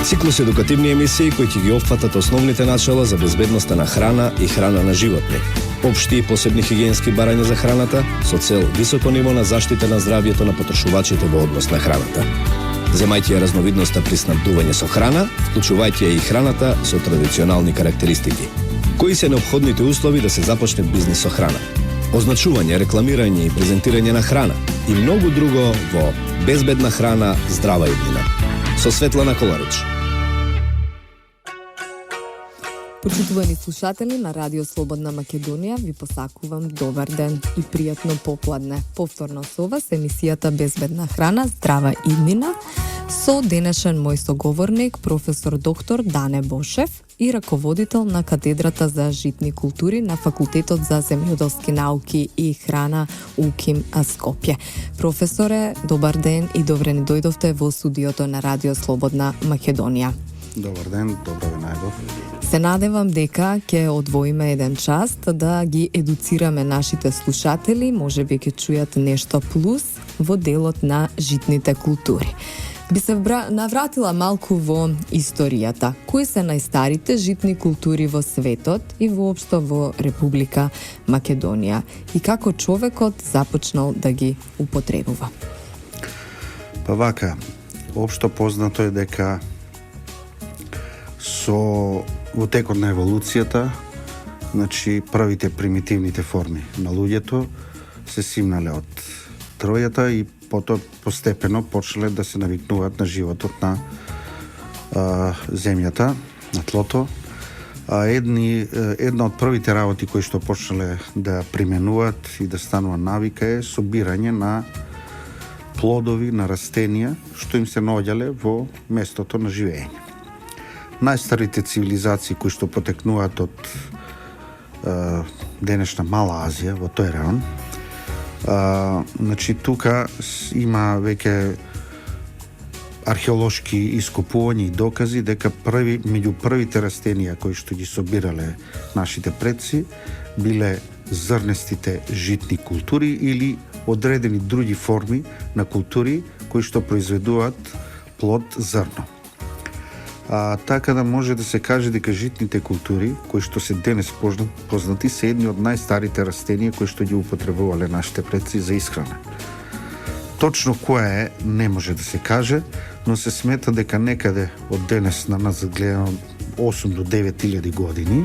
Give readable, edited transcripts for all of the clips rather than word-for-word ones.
Циклус едукативни емисии кои ќе ги опфатат основните начала за безбедноста на храна и храна на животни, општи и посебни хигиенски барања за храната со цел високо ниво на заштита на здравјето на потрошувачите во однос на храната. Земајќи ја разновидноста при снабдување со храна, вклучувајќи ја и храната со традиционални карактеристики. Кои се неопходните услови да се започне бизнис со храна? Означување, рекламирање и презентирање на храна и многу друго во Безбедна храна, здрава иднина. Со Светлана Коларич. Почитувани слушатели на Радио Слободна Македонија, ви посакувам добар ден и пријатно попладне. Повторно со вас емисијата Безбедна храна, здрава иднина, со денешен мој соговорник, професор доктор Дане Бошев и раководител на катедрата за житни култури на Факултетот за земјоделски науки и храна УКИМ Скопје. Професоре, добар ден и добре ни дојдовте во студиото на Радио Слободна Македонија. Добар ден, добро ве најдов. Се надевам дека ќе одвоиме еден час да ги едуцираме нашите слушатели, можеби ќе чујат нешто плюс во делот на житните култури. Би се навратила малку во историјата. Кои се најстарите житни култури во светот и воопшто во Република Македонија и како човекот започнал да ги употребува? Па вака, општо познато е дека во текот на еволуцијата, значи првите примитивните форми на луѓето се симнале од тројата и потоа постепено почнале да се навикнуваат на животот на земјата, на тлото. Една од првите работи кои што почнале да применуваат и да станува навика е собирање на плодови, на растенија што им се наоѓале во местото на живење. Најстарите цивилизации кои што потекнуваат од денешна Мала Азија, во тој район, значи тука има веќе археолошки ископувања и докази дека меѓу првите растенија кои што ги собирале нашите предци биле зрнестите житни култури или одредени други форми на култури кои што произведуваат плод зрно. Така да може да се каже дека житните култури, кои што се денес познати, се едни од најстарите растенија кои што ги употребувале нашите предци за исхрана. Точно која е, не може да се каже, но се смета дека некаде од денес на нас гледано 8 до 9000 години,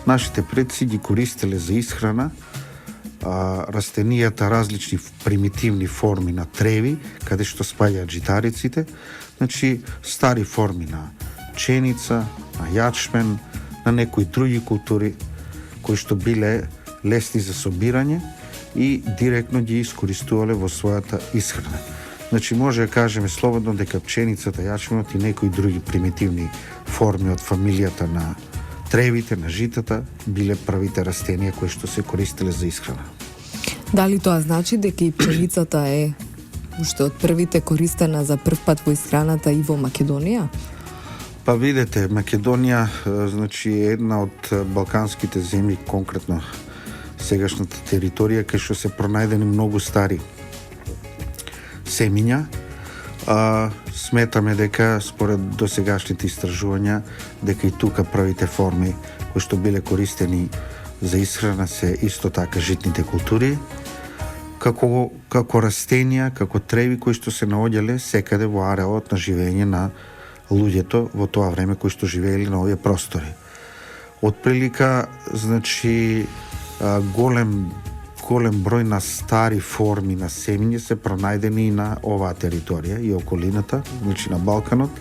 нашите предци ги користеле за исхрана растенијата, различни примитивни форми на треви, каде што спаѓаат житариците, значи стари форми на пченица, на јачмен, на некои други култури кои што биле лесни за собирање и директно ги искористувале во својата исхрана. Значи може да кажеме слободно дека пченицата, јачменот и некои други примитивни форми од фамилијата на тревите, на житата, биле првите растенија кои што се користеле за исхрана. Дали тоа значи дека и пченицата е уште од првите користена за прв пат во исхраната и во Македонија? Па видете, Македонија значи е една од балканските земји, конкретно сегашната територија, кај што се пронајдени многу стари семиња. Сметаме дека според досегашните истражувања дека и тука првите форми кои што биле користени за исхрана се исто така житните култури, како растенија, како треви кои што се наоѓале секаде во ареалот на живење на луѓето во тоа време кои што живееле на овие простори. Отприлика, значи, голем број на стари форми на семиња се пронајдени и на оваа територија и околината, значи на Балканот,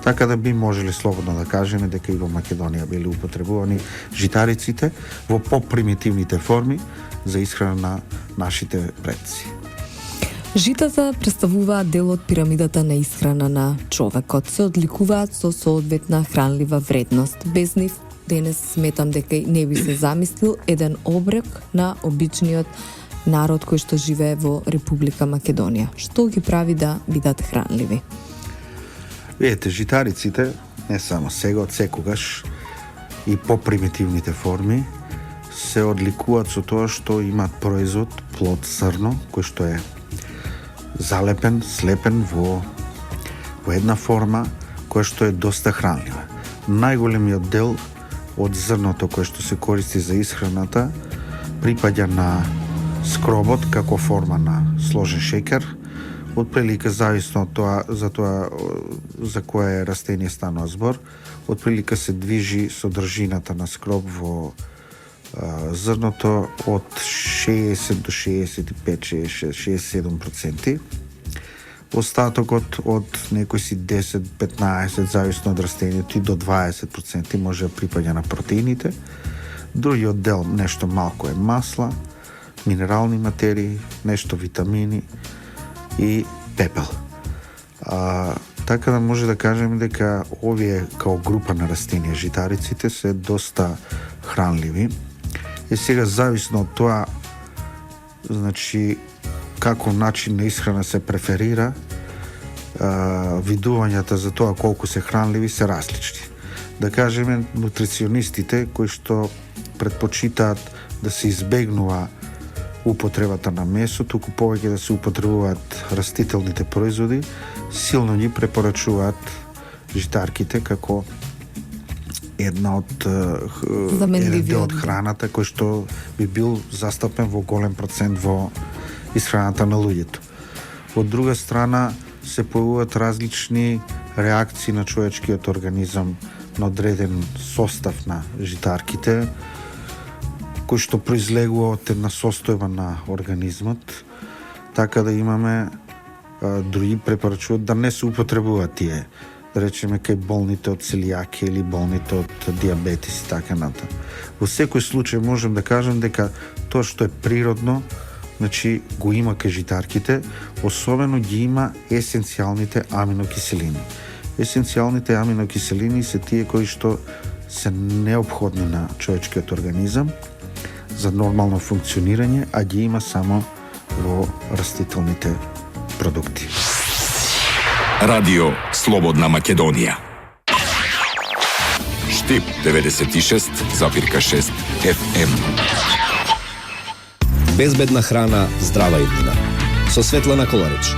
така да би можеле слободно да кажеме дека и во Македонија биле употребувани житариците во попримитивните форми за исхрана на нашите предци. Житата представуваат дел од пирамидата на исхрана на човекот. Се одликуваат со соодветна хранлива вредност. Без нив денес сметам дека не би се замислил еден обрек на обичниот народ кој што живее во Република Македонија. Што ги прави да бидат хранливи? Видете, житариците, не само сега, од секогаш, и попримитивните форми, се одликуваат со тоа што имаат производ, плод зрно, кој што е залепен, слепен во една форма, која што е доста хранлива. Најголемиот дел од зрното кое што се користи за исхраната припаѓа на скробот како форма на сложен шеќер, отприлика зависно од тоа за кое растение станува збор, отприлика се движи содржината на скроб во зрното од 60 до 65-67%. Остатокот од некој си 10-15, зависно од растението, и до 20% може да припаѓа на протеините. Другиот дел, нешто малко, е масла, минерални материи, нешто витамини и пепел. Така да може да кажем дека овие као група на растенија, житариците, се доста хранливи. И сега зависно од тоа, значи, како начин на исхрана се преферира, видувањата за тоа колку се хранливи се различни. Да кажеме, нутриционистите кои што предпочитаат да се избегнува употребата на месо, туку повеќе да се употребуваат растителните производи, силно ги препорачуваат житарките како еден дел од храната кој што би бил застапен во голем процент во исхраната на луѓето. Од друга страна се појавуваат различни реакции на човечкиот организам на одреден состав на житарките, кој што произлегува од една состојба на организмот, така да имаме други препорачуваат да не се употребуваат тие, да речеме кај болните од целијакија или болните од диабетис и така натаму. Во секој случај можем да кажем дека тоа што е природно, значи го има кај житарките, особено ги има есенцијалните аминокиселини. Есенцијалните аминокиселини се тие кои што се неопходни на човечкиот организам за нормално функционирање, а ги има само во растителните продукти. Радио Слободна Македонија. Штип 96,6 FM. Безбедна храна, здрава иднина. Со Светлана Коларич.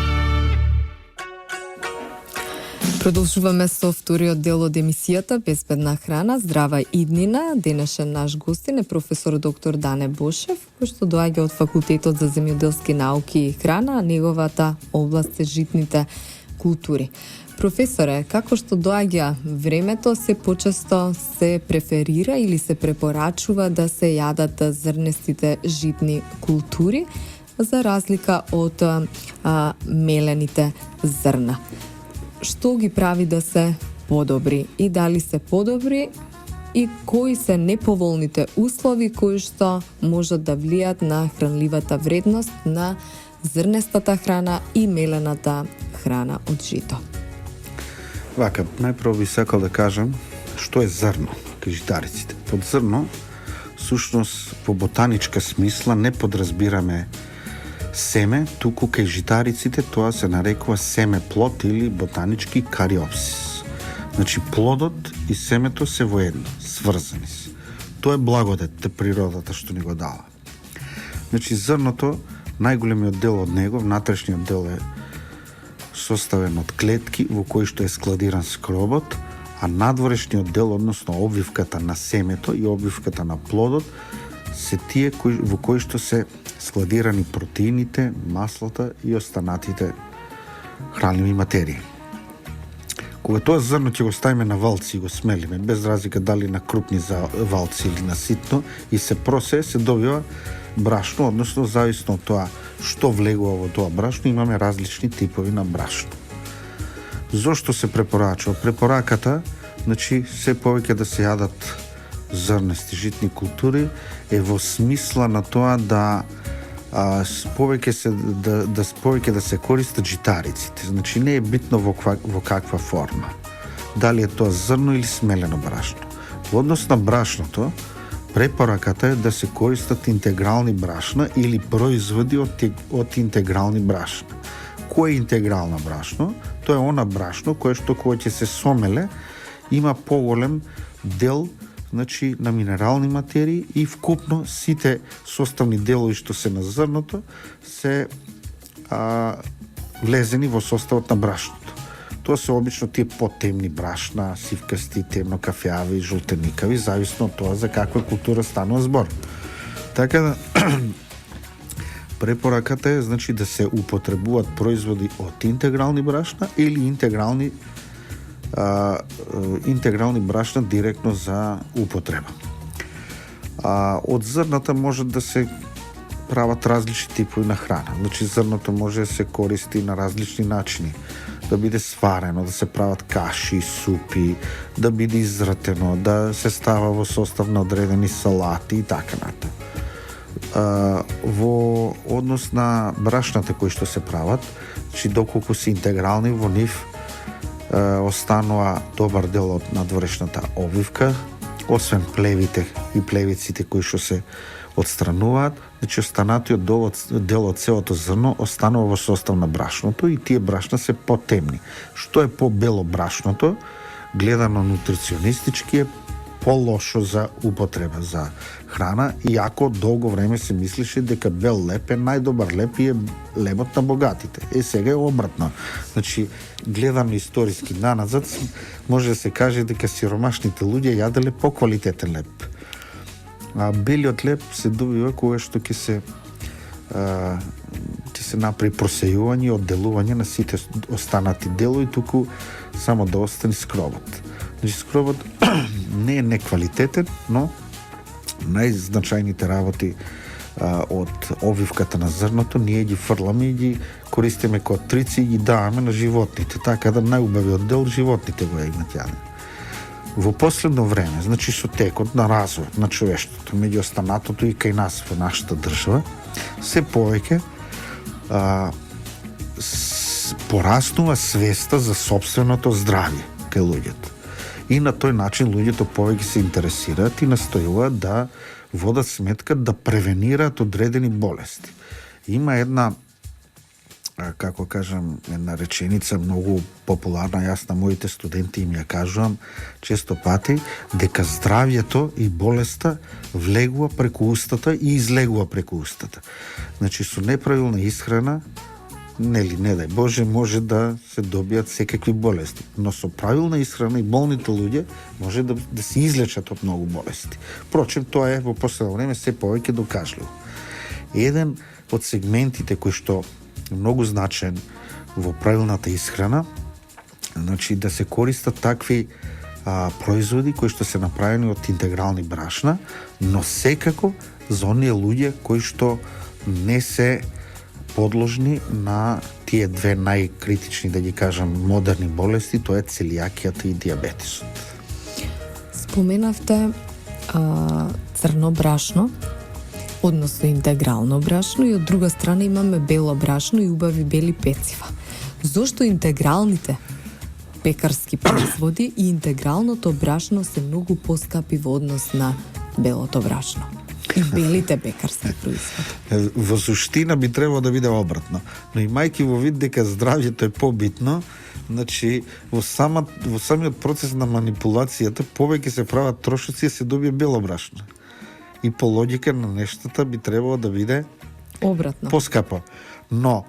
Продолжуваме со вториот дел од емисијата Безбедна храна, здрава иднина. Денешен наш гостин е професор доктор Дане Бошев, кој што доаѓа од Факултетот за земјоделски науки и храна, а неговата област се житните култури. Професоре, како што доаѓа времето, се почесто се преферира или се препорачува да се јадат зрнестите житни култури, за разлика од мелените зрна. Што ги прави да се подобри и дали се подобри и кои се неповолните услови кои што можат да влијат на хранливата вредност на зрнестата храна и мелената храна од жито? Вака, најпрво би сакал да кажам што е зрно кај житариците. Под зрно, сушност во ботаничка смисла не подразбираме семе, туку кај житариците тоа се нарекува семеплод или ботанички кариопсис. Значи, плодот и семето се воедно, сврзани се. Тоа е благодет на природата што ни го дава. Значи, зрното, најголемиот дел од него, внатрешниот дел е составен од клетки во кои што е складиран скробот, а надворешниот дел, односно обвивката на семето и обвивката на плодот, се тие во кои што се складирани протеините, маслата и останатите хранливи материи. Кога тоа зрно ќе го ставиме на валци и го смелиме, без разлика дали на крупни валци или на ситно, и се просе, се добива брашно, односно зависно од тоа што влегува во тоа брашно, имаме различни типови на брашно. Зошто се препорачува? Препораката, значи, се повеќе да се јадат зрнести житни култури е во смисла на тоа да повеќе да се користат житариците. Значи, не е битно во каква форма. Дали е тоа зрно или смелено брашно. Во однос на брашното, препораката е да се користат интегрални брашна или производи од интегрални брашна. Кој е интегрално брашно? Тоа е она брашно кое што кога ќе се сомеле има поголем дел, значи, на минерални материи и вкупно сите составни делови што се на зрното се влезени во составот на брашното. Тоа се обично тие потемни брашна, сивкасти, темно кафеави, жолтеникави, зависно од тоа за каква култура станува збор. Така да препораката е значи да се употребуваат производи од интегрални брашна или интегрални брашна директно за употреба. Од зрната може да се прават различни типови на храна. Значи зрното може да се користи на различни начини. Да биде сварено, да се прават каши, супи, да биде изратено, да се става во состав на одредени салати и така натаму. Во однос на брашната кои што се прават, значи доколку се интегрални, во нив останува добар дел од надворешната обвивка, освен плевите и плевиците кои што се отстрануваат, значи останатиот дел од целото зрно останува во состав на брашното и тие брашна се потемни. Што е по-бело брашното, гледано нутриционистички е по-лошо за употреба за храна, иако долго време се мислеше дека бел леп е најдобар леп и е лебот на богатите. Сега е обратно. Значи, гледано историски наназад, може да се каже дека сиромашните луѓе јаделе по-квалитетен леп. А белиот леп се добива кога што ќе се направи просејување и одделување на сите останати делови, туку само да остане скробот. Значи, скробот не е неквалитетен, но најзначајните работи од обвивката на зрното ние ги фрламе и ги користиме како трици и ги даваме на животните, така да најубавиот дел животните го имат јадење. Во последно време, значи со текот на развој на човештвото, меѓу останатото и кај нас во нашата држава, се повеќе пораснува свеста за сопственото здравје кај луѓето. И на тој начин луѓето повеќе се интересираат и настојуваат да водат сметка да превенираат одредени болести. Има една, како кажам, една реченица многу популарна, јас на моите студенти им ја кажувам често пати, дека здравјето и болеста влегува преку устата и излегува преку устата. Значи, со неправилна исхрана, нели, не дај Боже, може да се добијат секакви болести. Но со правилна исхрана и болните луѓе може да се излечат од многу болести. Впрочем, тоа е во последно време се повеќе докажливо. Еден од сегментите кои што многу значен во правилната исхрана, значи да се користат такви производи кои што се направени од интегрални брашна, но секако за оние луѓе кои што не се подложни на тие две најкритични, да ги кажам, модерни болести, тоа е целијакијата и дијабетесот. Споменавте црно брашно, односно интегрално брашно, и од друга страна имаме бело брашно и убави бели пецива. Зошто интегралните пекарски производи и интегралното брашно се многу поскапи во однос на белото брашно и белите пекарски производи? Во суштина би требало да биде обратно, но имајќи во вид дека здравјето е побитно, значи во самиот процес на манипулацијата повеќе се прават трошоци и се добие бело брашно. И по логика на нештата би требало да биде обратно, поскапо. Но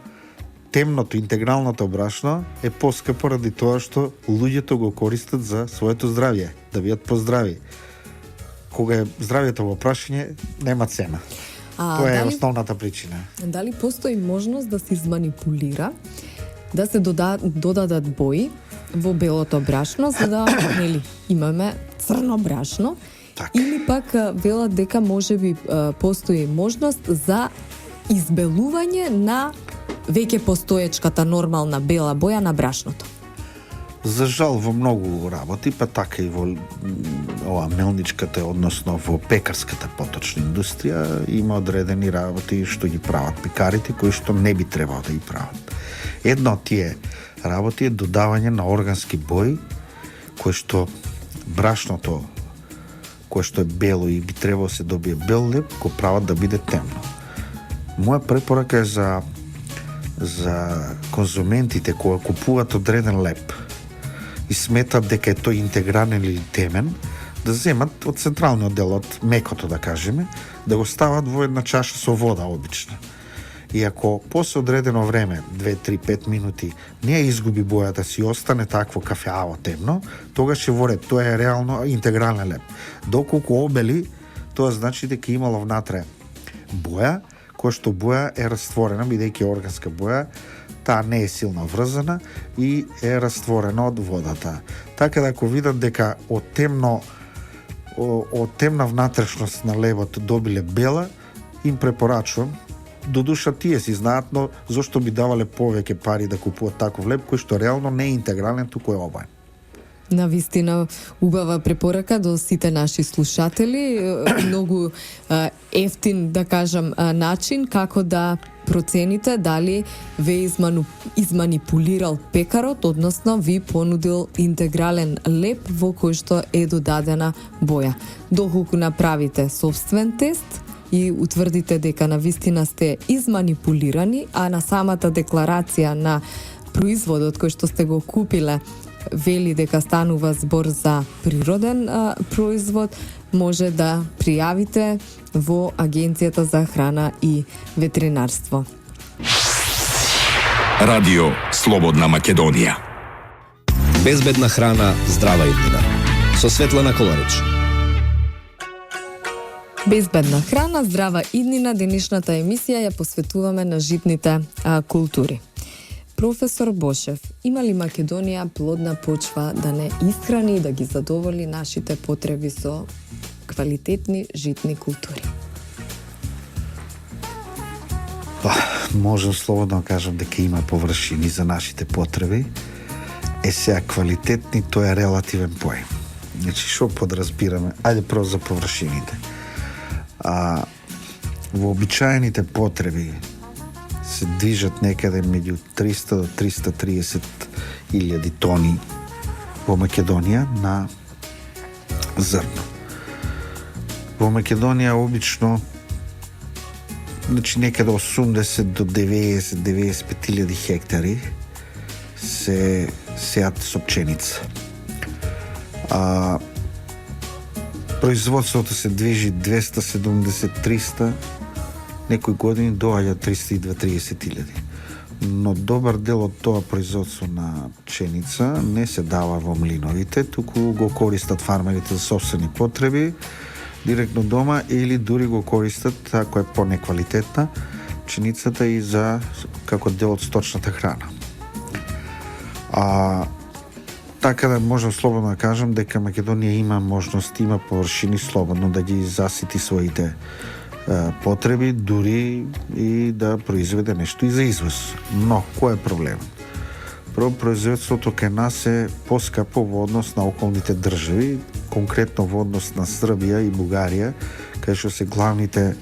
темното, интегралното брашно е поскапо ради тоа што луѓето го користат за своето здравје, да бидат поздрави. Кога е здравјето во прашање, нема цена. Тоа е основната причина. Дали постои можност да се изманипулира, да се додадат бои во белото брашно, за да имаме црно брашно? Так. Или пак велат дека можеби постои можност за избелување на веќе постоечката нормална бела боја на брашното? За жал во многу работи, па така и во мелничката, односно во пекарската поточна индустрија, има одредени работи што ги прават пекарите, кои што не би требало да ги прават. Една од тие работи е додавање на органски бои, кои што брашното, кое што е бело и би требало се добие бел леп, го прават да биде темно. Моја препорака е за конзументите кои купуваат одреден леп и сметат дека е тој интегрален или темен, да земат од централниот дел, од мекото да кажеме, да го стават во една чаша со вода обично. И ако после одредено време, 2, 3, 5 минути, не ја изгуби бојата си, остане такво кафеаво темно, тогаш ќе во ред, тоа е реално интегрален леп. Доколку обели, тоа значи дека имало внатре боја, која што боја е растворена, бидејќи органска боја, таа не е силно врзана и е растворена од водата. Така да ако видат дека од темна внатрешност на лебот добиле бела, им препорачувам. Додуша тие си знаат, но зошто би давале повеќе пари да купуват таков леб, кој што реално не е интегрален, туку е обаен. Навистина убава препорака до сите наши слушатели, многу ефтин, да кажам, начин како да процените дали ве изманипулирал пекарот, односно ви понудил интегрален леб во кој што е додадена боја. Доколку направите собствен тест и утврдите дека навистина сте изманипулирани, а на самата декларација на производот кој што сте го купиле вели дека станува збор за природен производ, може да пријавите во Агенцијата за храна и ветеринарство. Радио Слободна Македонија. Безбедна храна, здрава иднина. Со Светлана Коларич. Безбедна храна, здрава иднина, денешната емисија ја посветуваме на житните култури. Професор Бошев, има ли Македонија плодна почва да не исхрани и да ги задоволи нашите потреби со квалитетни житни култури? Можам слободно да кажам дека има површини за нашите потреби. Сега квалитетни, тоа е релативен поем. Значи, што подразбираме? Ајде прво за површините. Вообичаените потреби се движат некаде меѓу 300 до 330 илјади тони во Македонија на зрно. Во Македонија обично некаде 80 до 90-95 илјади хектари се сеат со пченица. Производството се движи 270-300, некои години доаѓа 320-30 илјади. Но добар дел од тоа производство на пченица не се дава во млиновите, туку го користат фармерите за собствени потреби, директно дома, или дури го користат, ако е по-неквалитетна, пченицата и за како дел од сточната храна. Така да можам слободно да кажам дека Македонија има можност, има површини слободно да ги засити своите потреби, дури и да произведе нешто и за извоз. Но, кој е проблемот? Прво, производството кај нас е поскапо во однос на околните држави, конкретно во однос на Србија и Бугарија, кај што се главните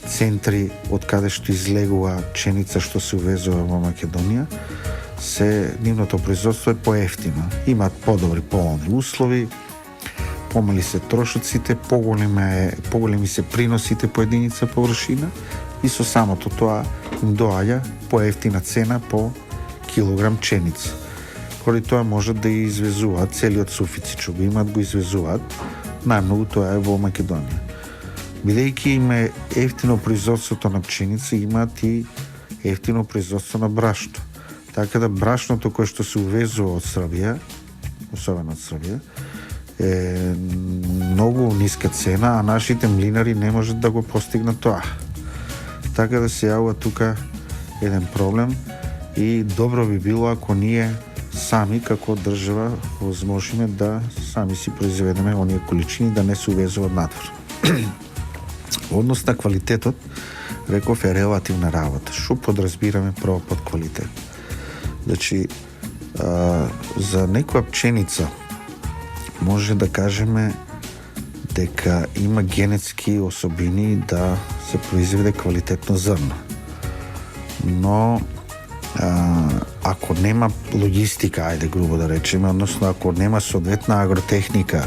центри од каде што излегува пченица што се увезува во Македонија, нивното производство е поевтино. Имаат подобри полни услови, помали се трошоците, поголеми се приносите по единица површина и со самото тоа им доаѓа поевтина цена по килограм пченица. Поради тоа можат да ја извезуваат целиот суфицит што го имаат, го извезуваат. Најмногу тоа е во Македонија. Бидејќи има ефтино производството на пченица, имаат и ефтино производство на брашно. Така да брашното кое што се увезува од Србија, особено од Србија, е многу ниска цена, а нашите млинари не можат да го постигнат тоа. Така да се јавува тука еден проблем и добро би било ако ние сами како држава возможиме да сами си произведеме оние количини, да не се увезуваат надвор. Однос на квалитетот, реков, е релативна работа. Што подразбираме прво под квалитет? Значи, за некоја пченица може да кажеме дека има генетски особини да се произведе квалитетно зрно. Но ако нема логистика, ајде грубо да речеме, односно ако нема соодветна агротехника,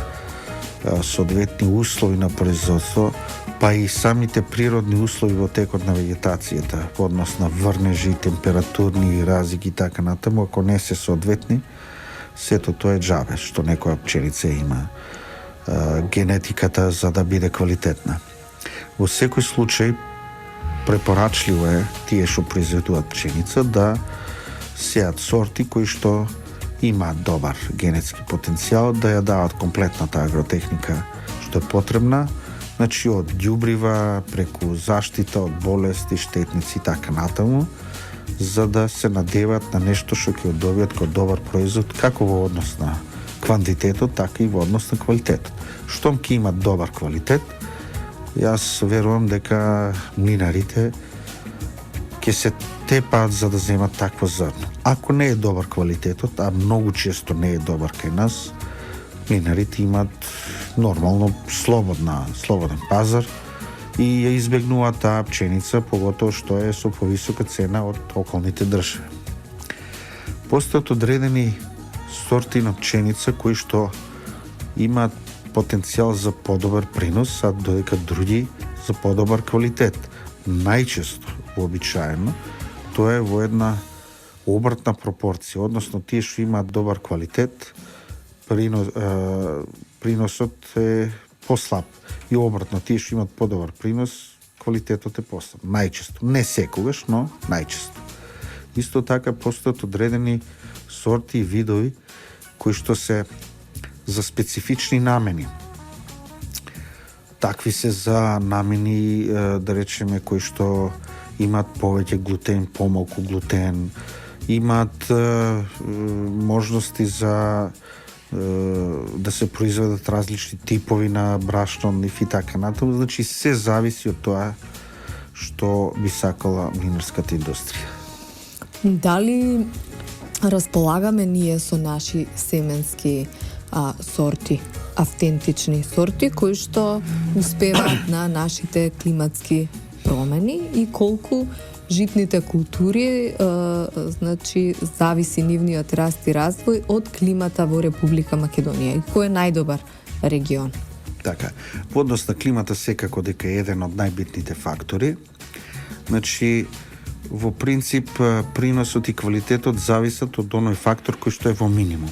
соодветни услови на производство, па и самите природни услови во текот на вегетацијата, во однос на врнежи, температурни разлики и така натаму, ако не се соодветни, сето тоа е џабе, што некоја пченица има генетиката за да биде квалитетна. Во секој случај, препорачливо е тие што произведуваат пченица да сеат сорти кои што имаат добар генетски потенцијал, да ја дават комплетната агротехника што е потребна, значи од ѓубрива преку заштита од болести, штетници и така натаму, за да се надеват на нешто што ќе добијат како добар производ, како во однос на квантитетот, така и во однос на квалитетот. Штом ќе имат добар квалитет, јас верувам дека млинарите ќе се тепаат за да земат такво зрно. Ако не е добар квалитетот, а многу често не е добар кај нас, млинарите имат нормално слободен пазар и ја избегнуваат таа пченица, поготово што е со повисока цена од околните држави. Постојат одредени сорти на пченица кои што имаат потенцијал за подобар принос, а додека други за подобар квалитет. Најчесто, вообичаено, тоа е во една обратна пропорција, односно тие што имаат добар квалитет, приносот е послаб. И обратно, тие што имаат подобар принос, квалитетот е послаб. Најчесто. Не секогаш, но најчесто. Исто така постојат одредени сорти и видови кои што се за специфични намени. Такви се за намени, да речеме, кои што имаат повеќе глутен, помалку глутен, имаат можности за да се произведат различни типови на брашно, ниф и така натаму. Значи се зависи од тоа што би сакала млинарската индустрија. Дали располагаме ние со наши семенски сорти, автентични сорти кои што успеваат на нашите климатски промени и колку житните култури значи зависи нивниот раст и развој од климата во Република Македонија и кој е најдобар регион? Така, во однос на климата секако дека е еден од најбитните фактори. Значи, во принцип, приносот и квалитетот зависат од оној фактор кој што е во минимум.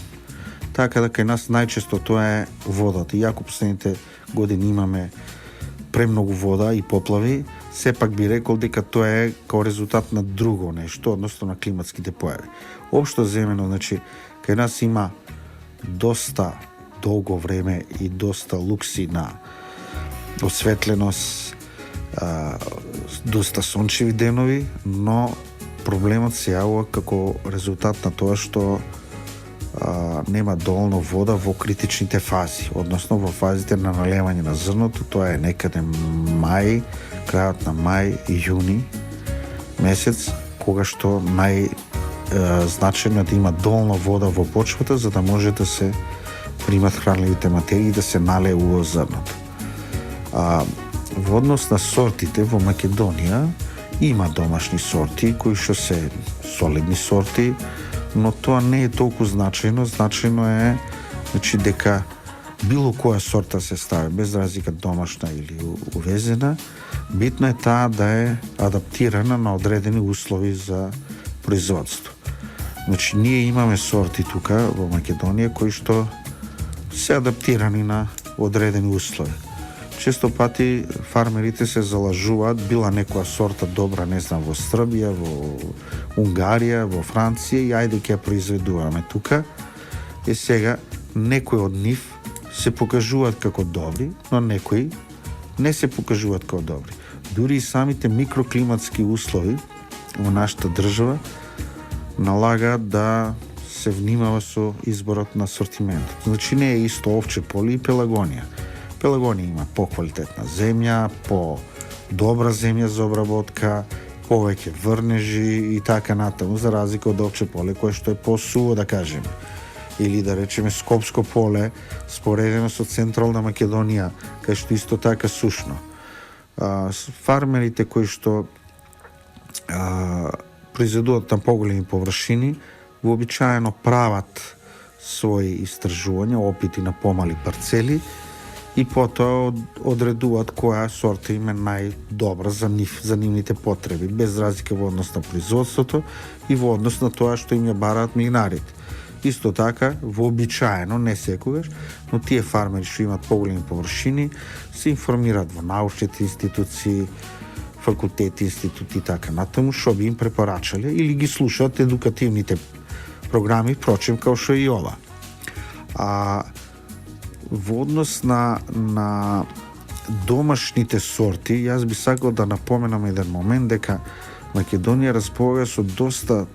Така да кај нас најчесто тоа е водата. Иако последните години имаме премногу вода и поплави, сепак би рекол дека тоа е како резултат на друго нешто, односно на климатските појави. Општо земено, значи, кај нас има доста долго време и доста лукси на осветленост, доста сончеви денови, но проблемот се јавува како резултат на тоа што нема доволно вода во критичните фази, односно во фазите на налевање на зрното, тоа е некаде мај, крајот на мај и јуни месец, кога што значено е да има доволно вода во почвата за да може да се примат хранливите материи и да се налее во зрното. Во однос на сортите во Македонија има домашни сорти кои што се солидни сорти, но тоа не е толку значајно. Значајно е значи дека било која сорта се стави, без разлика домашна или увезена, битно е таа да е адаптирана на одредени услови за производство. Значи ние имаме сорти тука во Македонија кои што се адаптирани на одредени услови. Често пати фармерите се залажуваат, била некоја сорта добра, не знам, во Србија, во Унгарија, во Франција и ајде ќе ја произведуваме тука. И сега некои од нив се покажуваат како добри, но некои не се покажуваат како добри. Дури и самите микроклиматски услови во нашата држава налагаат да се внимава со изборот на сортиментот. Значи не е исто овче поле и пелагонија. Пелагонија има поквалитетна земја, по-добра земја за обработка, повеќе врнежи и така натаму, за разлика од овче поле кое што е по-суво, да кажеме. Или да речеме Скопско поле, споредено со Централна Македонија, кај што исто така сушно. Фармерите кои што произведуваат на поголеми површини, вообичаено прават своји истражувања, опити на помали парцели и потоа одредуваат која сорта им е најдобра за нивните потреби, без разлика во однос на производството и во однос на тоа што им ја бараат млинарите. Исто така, вообичаено, не секогаш, но тие фармери што имаат поголеми површини се информираат во научните институции, факултети, институти и така натаму, што би им препорачале или ги слушаат едукативните програми, впрочем, као што и ова. А во однос на домашните сорти, јас би сакал да напоменам еден момент дека Македонија располага со доста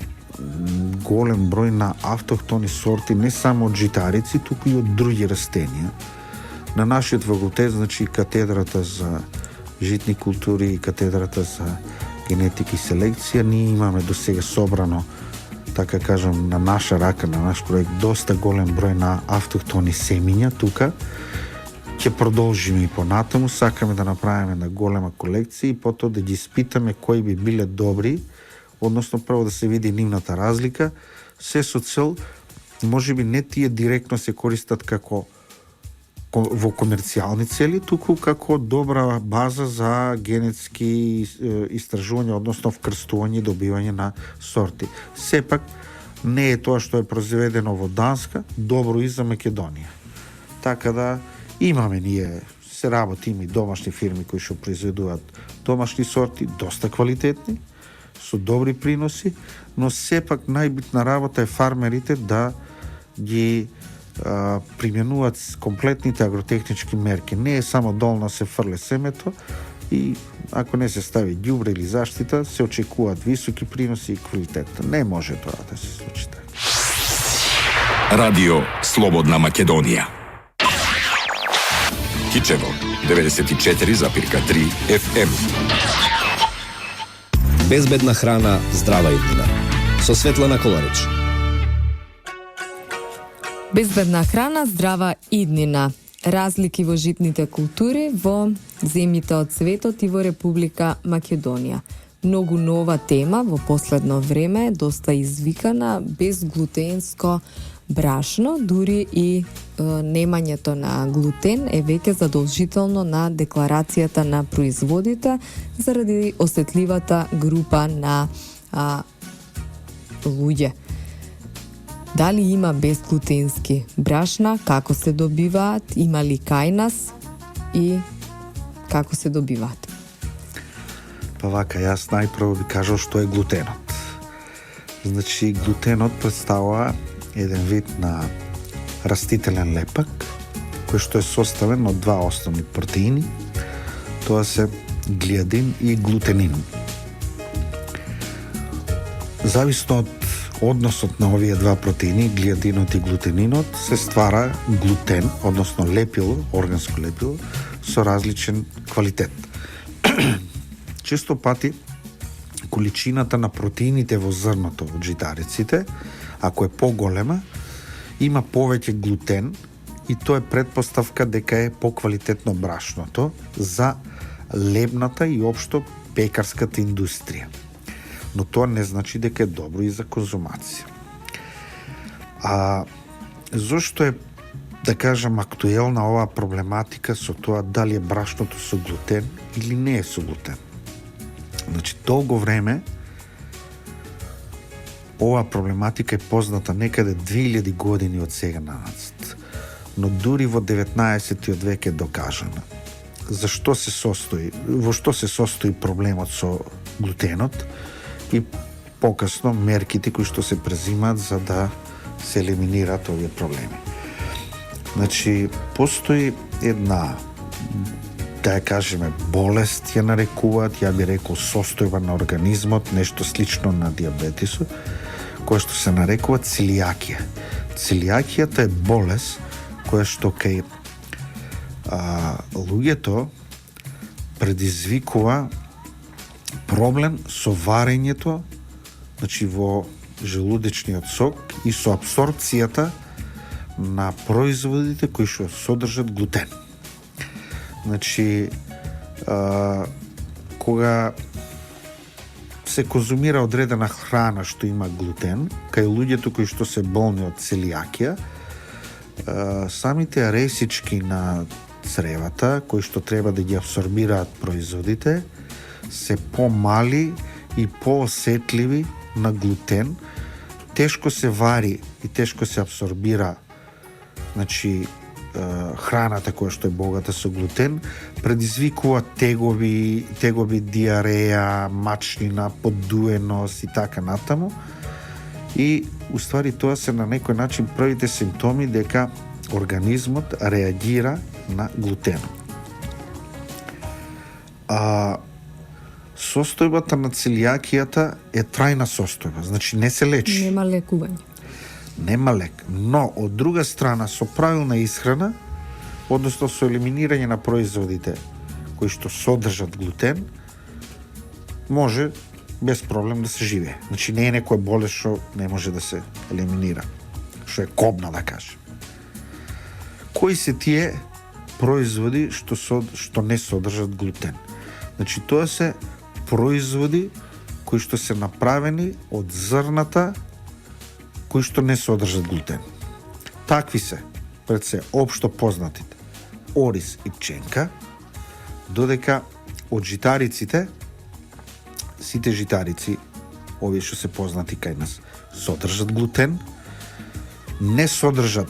голем број на автохтони сорти, не само од житарици, туку и од други растенија. На нашиот факултет, значи катедрата за житни култури и катедрата за генетика и селекција, ние имаме до сега собрано, така кажам, на наша рака, на наш проект, доста голем број на автохтони семиња тука. Ќе продолжиме и понатаму, сакаме да направиме една голема колекција и потоа да ги испитаме кои би биле добри, односно прво да се види нивната разлика, се со цел, можеби не тие директно се користат како во комерцијални цели, туку како добра база за генетски истражување, односно вкрстување и добивање на сорти. Сепак, не е тоа што е произведено во Данска, добро и за Македонија. Така да, имаме ние, се работиме и домашни фирми кои што произведуваат домашни сорти, доста квалитетни, со добри приноси, но сепак најбитна работа е фармерите да ги применуваат комплетните агротехнички мерки. Не е само долно се фрле семето и ако не се стави ѓубре или заштита, се очекуваат високи приноси и квалитет. Не може тоа да се случи така. Радио Слободна Македонија. Кичево 94,3 FM. Безбедна храна, здрава иднина. Со Светлана Коларич. Безбедна храна, здрава иднина. Разлики во житните култури во земјите од светот и во Република Македонија. Многу нова тема во последно време, доста извикана, безглутенско брашно, дури и немањето на глутен е веќе задолжително на декларацијата на производите заради осетливата група на луѓе. Дали има безглутенски брашна, како се добиваат, има ли кај нас и како се добиваат? Па вака, јас најпрво би кажал што е глутенот. Значи, глутенот представува еден вид на растителен лепак, кој што е составен од два основни протеини. Тоа се глиадин и глутенин. Зависно од односот на овие два протеини, глиадинот и глутенинот, се ствара глутен, односно лепило, органско лепило, со различен квалитет. Често пати, количината на протеините во зрното од житариците, ако е поголема, има повеќе глутен и тоа е предпоставка дека е поквалитетно брашното за лебната и општо пекарската индустрија. Но тоа не значи дека е добро и за конзумација. А зошто е, да кажам, актуелна оваа проблематика со тоа дали е брашното со глутен или не е со глутен? Значи, долго време оваа проблематика е позната некаде 2000 години од сега нанацет, но дури во 19-тиот век е докажана. Во што се состои проблемот со глутенот и покасно мерките кои што се презимаат за да се елиминираат овие проблеми. Значи, постои една, да ја кажеме, болест ја нарекуваат, ја би рекол состојба на организмот, нешто слично на диабетисот, која што се нарекува целијакија. Целијакијата е болест која што кај луѓето предизвикува проблем со варењето, значи во желудечниот сок и со апсорбцијата на производите кои што содржат глутен. Значи, кога се конзумира одредена храна што има глутен, кај луѓето кои што се болни од целијакија, самите ресички на цревата, кои што треба да ги абсорбираат производите, се помали и поосетливи на глутен, тешко се вари и тешко се абсорбира, значи, храната која што е богата со глутен предизвикува тегови, диареја, мачнина, подуеност и така натаму. И уствари тоа се на некој начин првите симптоми дека организмот реагира на глутенот. Состојбата на целијакијата е трајна состојба, значи не се лечи. Нема лекување. Нема лек, но од друга страна со правилна исхрана, односно со елиминирање на производите кои што содржат глутен, може без проблем да се живее. Значи не е некоја болест што не може да се елиминира, што е кобна да кажем. Кои се тие производи што не содржат глутен? Значи тоа се производи кои што се направени од зрната кои што не содржат глутен. Такви се, пред се, општо познатите ориз и пченка, додека од житариците, сите житарици, овие што се познати кај нас, содржат глутен, не содржат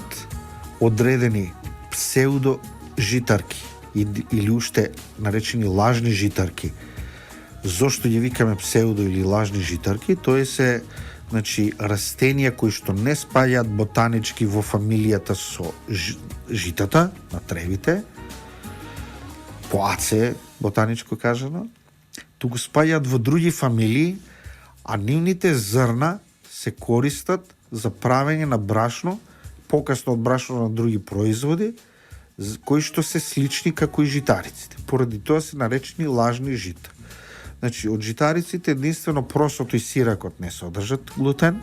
одредени псевдо житарки или уште наречени лажни житарки. Зошто ги викаме псевдо или лажни житарки? Тоа се растенија кои што не спаѓаат ботанички во фамилијата со житата на тревите, по АЦ ботаничко кажано, туку спаѓаат во други фамилии, а нивните зрна се користат за правење на брашно, покасно од брашно на други производи, кои што се слични како и житариците. Поради тоа се наречени лажни жита. Значи, од житариците единствено просото и сиракот не содржат глутен,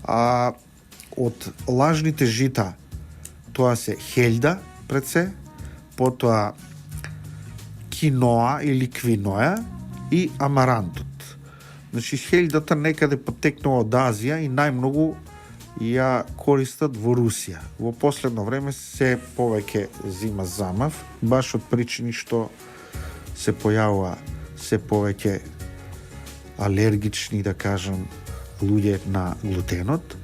а од лажните жита тоа се хелда пред се, потоа киноа или квиноја и амарантот. Значи, хелдата некаде потекнува од Азија и најмногу ја користат во Русија. Во последно време се повеќе зима замав, баш од причини што се појавува се повеќе алергични, да кажам, луѓе на глутенот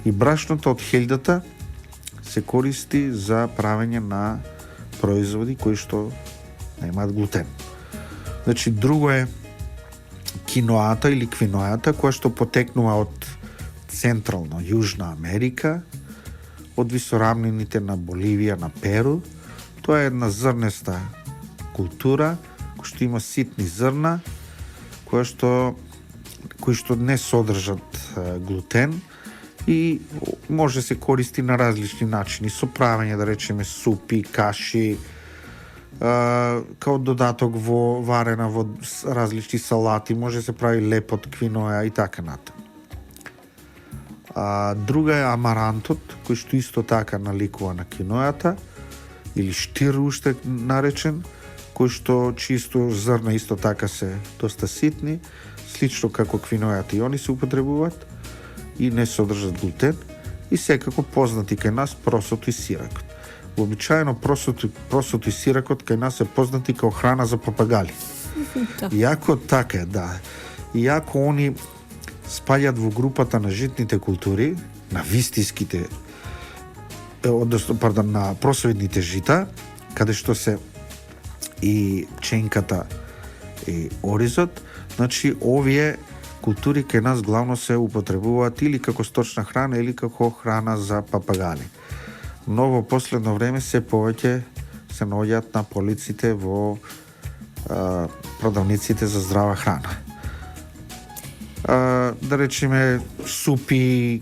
и брашното од хелдата се користи за правење на производи кои што немаат глутен. Значи, друго е киноата или квинојата, која што потекнува од Централна Јужна Америка, од висорамнините на Боливија, на Перу. Тоа е една зрнеста култура, што има ситни зрна, кои што не содржат глутен и може се користи на различни начини, со правење, да речеме, супи, каши, као додаток во варена во различни салати, може се прави леп од квиноја и така натаму. Друга е амарантот, кој што исто така наликува на кинојата, или штир уште наречен, кој што чисто зрна исто така се доста ситни, слично како квинојата и они се употребуваат и не содржат глутен, и секако познати кај нас просото и сиракот. Вообичаено просото и сиракот кај нас е познати како храна за папагали. Иако така е, да. Иако они спаѓаат во групата на житните култури, на вистиските, на просоедните жита, каде што се и пченката и оризот, значи овие култури кај нас главно се употребуваат или како сточна храна или како храна за папагали. Но во последно време се повеќе се наоѓаат на полиците во продавниците за здрава храна. Да речеме супи,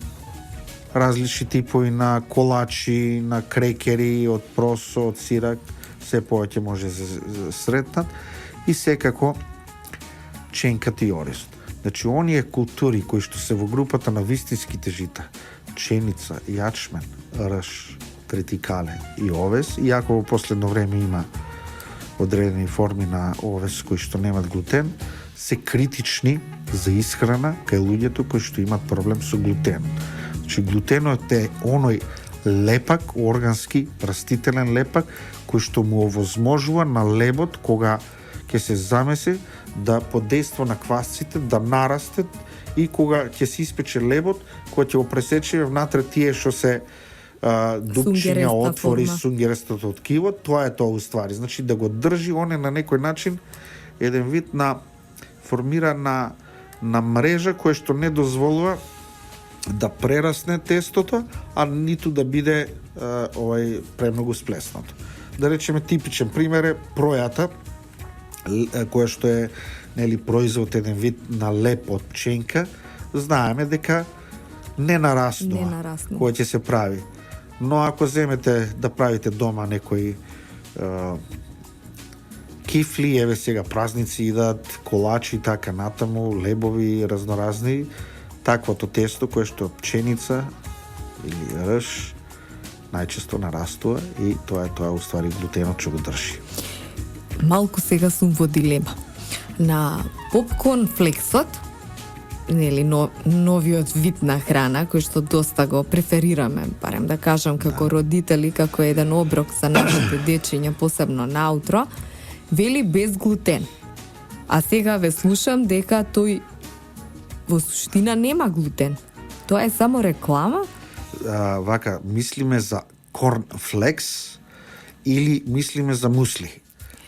различни типови на колачи, на крекери од просо, од сирак, се повеќе може да сретнат и секако пченката и оризот. Значи, оние култури кои што се во групата на вистинските жита, пшеница, јачмен, рж, тритикале и овес, иако во последно време има одредени форми на овес кои што немат глутен, се критични за исхрана кај луѓето кои што имат проблем со глутен. Значи, глутенот е оној лепак, органски, растителен лепак, кој што му овозможува на лебот, кога ќе се замеси, да подейства на квасците, да нарастет и кога ќе се испече лебот, кога ќе го пресече внатре тие што се дупчиња, Сунгереста отвори, форма. сунгерестото ткиво, тоа е тоа уствари. Значи да го држи оне на некој начин еден вид на формира на мрежа која што не дозволува да прерасне тестото, а ниту да биде премногу сплеснато. Да речеме типичен пример е пројата, која што е производ еден вид на леп од пченка. Знаеме дека не нараснува кој ќе се прави. Но ако земете да правите дома некои кифли, еве сега празници идат, колачи, така натаму, лебови разноразни, таквото тесто кое што пченица или рж најчесто нарастува и тоа уствари глутенот што го држи. Малку сега сум во дилема. На попкорн флексот, новиот вид на храна, кој што доста го преферираме, барем да кажам, како родители, како еден оброк за нашите дечиња, посебно наутро, вели без глутен. А сега ве слушам дека тој во суштина нема глутен. Тоа е само реклама? Вака, мислиме за корнфлекс или мислиме за мусли?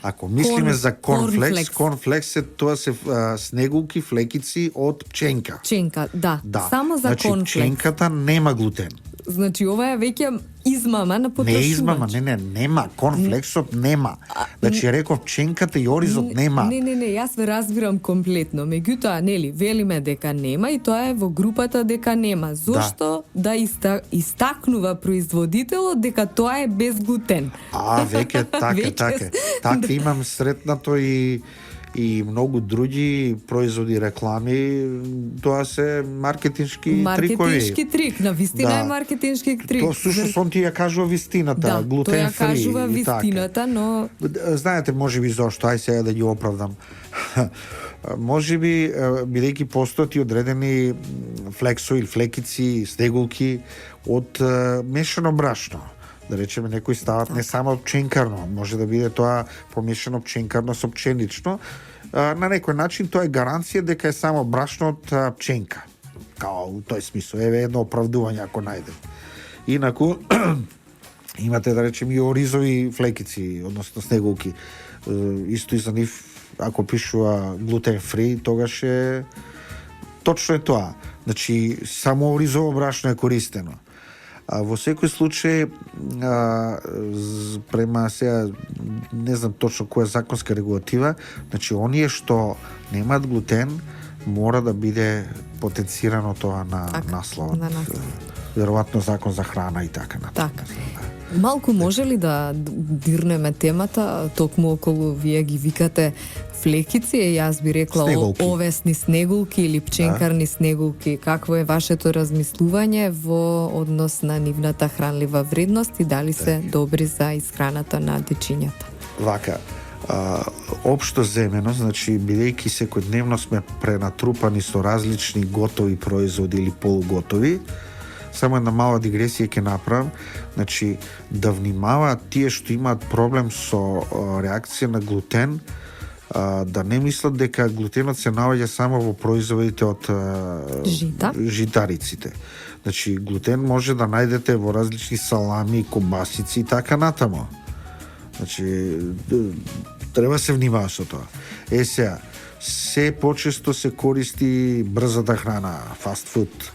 Ако мислиме за корнфлекс, тоа се снегулки, флекици од пченка. Пченка, да. Само за значи, корнфлекс. Пченката нема глутен. Значи, ова е веќе измама на потрошувач. Не измама, нема. Корнфлексот нема. Значи, реков пченката и оризот нема. Не, јас ве разбирам комплетно. Меѓутоа, велиме дека нема и тоа е во групата дека нема. Зошто да истакнува производителот дека тоа е без глутен? Веќе така. Така имам сретнато и многу други производи, реклами, тоа се маркетиншки трикови. Маркетиншки трик, на вистина е маркетиншки трик. Тоа сушто сон ти ја кажува вистината, глутен фри. Тоа ја кажува вистината, но... Знаете, може би зошто, ај сега да ги оправдам. Може би, бидејќи постојат и одредени флексови, флекици, снегулки од мешано брашно. Да речеме, некои стават не само пченкарно, може да биде тоа помешано пченкарно со пченично. На некој начин тоа е гаранција дека е само брашно од пченка. Као у тој смисол, еве едно оправдување ако најде. Инаку имате да речеме и оризови флекици, односно снегулки. Исто и за нив, ако пишува глутен фри, тогаш е точно е тоа. Значи само оризово брашно е користено. Во секој случај, према сега, не знам точно која законска регулатива, значи оние што немаат глутен, мора да биде потенцирано тоа на насловот. Веројатно закон за храна и така натаму. Малку може ли да дирнеме темата, токму околу вие ги викате флекици, јас би рекла овесни снегулки или пченкарни снегулки. Какво е вашето размислување во однос на нивната хранлива вредност и дали се добри за исхраната на дечињата? Вака, општо земено, значи бидејќи секојдневно сме пренатрупани со различни готови производи или полуготови, само една мала дигресија ќе направам, значи да внимаваат тие што имаат проблем со реакција на глутен, да не мислат дека глутенот се наоѓа само во производите од житариците. Значи глутен може да најдете во различни салами, кобасици и така натаму. Значи треба се внимава со тоа. Сега, се почесто се користи брзата храна, фаст фуд.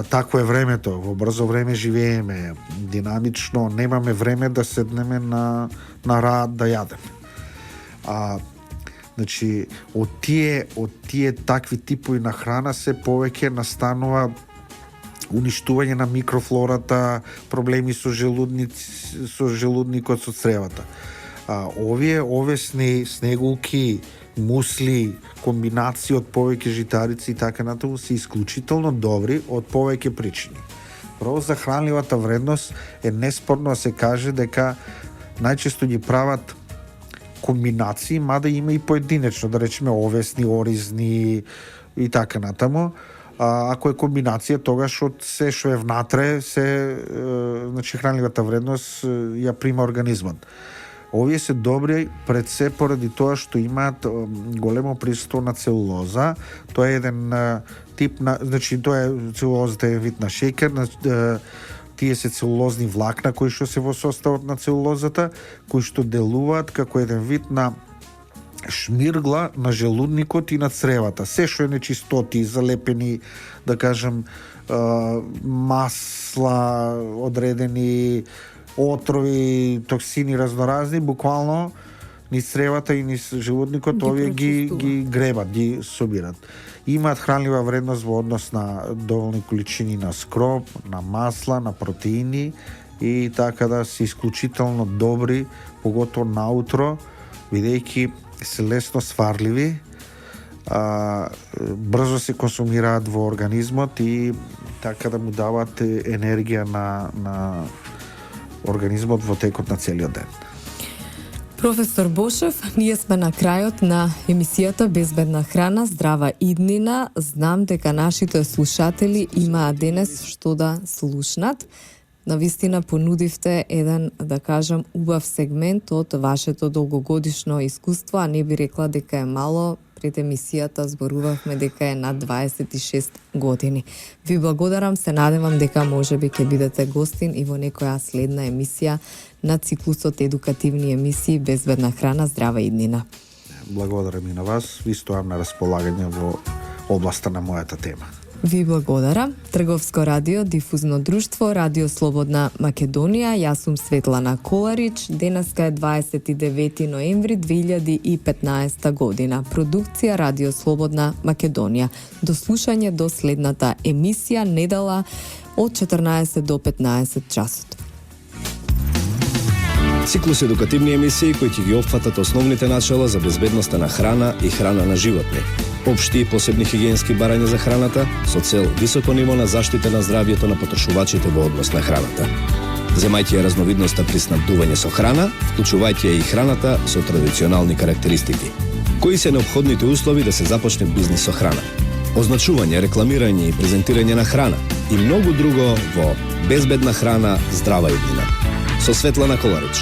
Такво е времето, во брзо време живееме, динамично, немаме време да седнеме на рад да јадеме. Значи, од тие такви типови на храна се повеќе настанува уништување на микрофлората, проблеми со желудникот, со цревата. Овие овесни снегулки, мусли, комбинации од повеќе житарици и така натаму се исклучително добри од повеќе причини. Прво, за хранливата вредност е неспорно да се каже дека најчесто ги прават комбинации, мада има и поединечно, да речеме овесни, оризни и така натаму. Ако е комбинација, тогаш од се што е внатре, значи хранливата вредност ја прима организмот. Овие се добри пред се поради тоа што имаат големо присуство на целулоза. Тоа е еден тип на, значи тоа е целулозата е вид на шеќер, Тие се целулозни влакна кои што се во составот на целулозата, кои што делуваат како еден вид на шмиргла на желудникот и на цревата. Се што е нечистоти, залепени, да кажем, масла, одредени отрови, токсини разноразни, буквално низ цревата и низ желудникот овие ги гребат, ги собират. Имаат хранлива вредност во однос на доволни количини на скроп, на масла, на протеини и така да се исклучително добри, поготово наутро, бидејќи се лесно сварливи, брзо се консумираат во организмот и така да му дават енергија на организмот во текот на целиот ден. Професор Бошев, ние сме на крајот на емисијата Безбедна храна, здрава иднина. Знам дека нашите слушатели имаат денес што да слушнат. Навистина понудивте еден, да кажем, убав сегмент од вашето долгогодишно искуство, а не би рекла дека е мало. Пред емисијата зборувавме дека е над 26 години. Ви благодарам, се надевам дека можеби ќе бидете гостин и во некоја следна емисија на циклусот едукативни емисии Безбедна храна, здрава иднина. Благодарам и на вас, ви стоам на располагање во областа на мојата тема. Ви благодарам. Трговско радио, дифузно друштво, Радио Слободна Македонија. Јас сум Светлана Коларич. Денеска е 29 ноември 2015 година. Продукција Радио Слободна Македонија. До слушање до следната емисија недела од 14 до 15 часот. Циклус едукативни емисии кои ќе ги опфатат основните начала за безбедноста на храна и храна на животни, општи и посебни хигиенски барања за храната со цел високо ниво на заштита на здравјето на потрошувачите во однос на храната. Земајќи ја разновидноста при снабдување со храна, вклучувајќи ја и храната со традиционални карактеристики. Кои се неопходните услови да се започне бизнис со храна? Означување, рекламирање и презентирање на храна и многу друго во Безбедна храна, здрава иднина. Со Светлана Коларич.